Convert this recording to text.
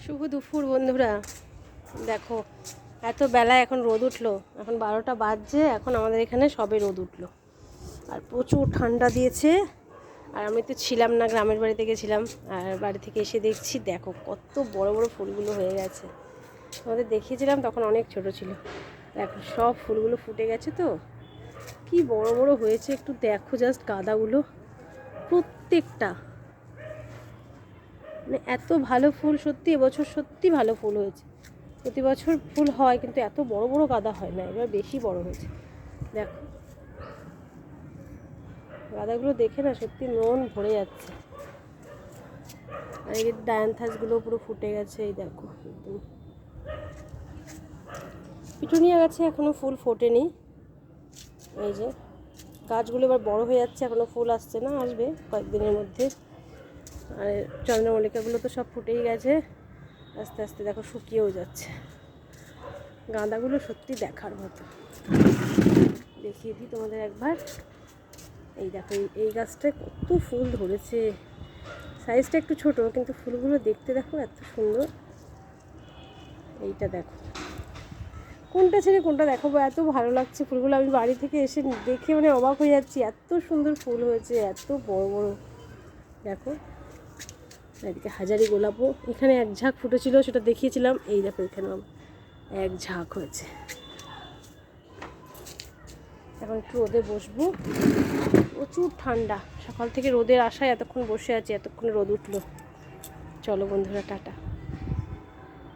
শুভ দুপুর বন্ধুরা। দেখো এত বেলায় এখন রোদ উঠলো, এখন 12টা বাজছে, এখন আমাদের এখানে সবে রোদ উঠলো আর প্রচুর ঠান্ডা দিয়েছে। আর আমি তো ছিলাম না, গ্রামের বাড়িতে গেছিলাম, আর বাড়ি থেকে এসে দেখছি দেখো কত বড় বড় ফুলগুলো হয়ে গেছে। আমাদের দেখিয়েছিলাম তখন অনেক ছোট ছিল, দেখো সব ফুলগুলো ফুটে গেছে। তো কি বড় বড় হয়েছে একটু দেখো, জাস্ট গাঁদাগুলো প্রত্যেকটা, মানে এত ভালো ফুল। সত্যি এবছর সত্যি ভালো ফুল হয়েছে। প্রতি বছর ফুল হয় কিন্তু এত বড় বড় গাঁদা হয় না, এবার বেশি বড় হয়েছে। দেখো গাঁদাগুলো দেখে না সত্যি মন ভরে যাচ্ছে। আর এই ডায়ান্থাসগুলো পুরো ফুটে গেছে, এই দেখো একদম। পিটুনিয়া গাছে এখনও ফুল ফোটেনি, এই যে গাছগুলো এবার বড় হয়ে যাচ্ছে, এখনও ফুল আসছে না, আসবে কয়েকদিনের মধ্যে। আর চন্দ্রমল্লিকাগুলো তো সব ফুটেই গেছে, আস্তে আস্তে দেখো শুকিয়েও যাচ্ছে। গাঁদাগুলো সত্যি দেখার মতো, দেখিয়ে দিই তোমাদের একবার। এই দেখো এই গাছটায় কত ফুল ধরেছে, সাইজটা একটু ছোট কিন্তু ফুলগুলো দেখতে দেখো এত সুন্দর। এইটা দেখো, কোনটা ছেড়ে কোনটা দেখাবো, এত ভালো লাগছে ফুলগুলো। আমি বাড়ি থেকে এসে দেখে মানে অবাক হয়ে যাচ্ছি, এত সুন্দর ফুল হয়েছে, এত বড় বড়। দেখো এদিকে হাজারি গোলাপও, এখানে এক ঝাঁক ফুটেছিল, সেটা দেখিয়েছিলাম। এই দেখো এখানেও এক ঝাঁক হয়েছে। এখন একটু রোদে বসবো, প্রচুর ঠান্ডা। সকাল থেকে রোদের আশায় এতক্ষণ বসে আছি, এতক্ষণ রোদ উঠলো। চলো বন্ধুরা, টাটা।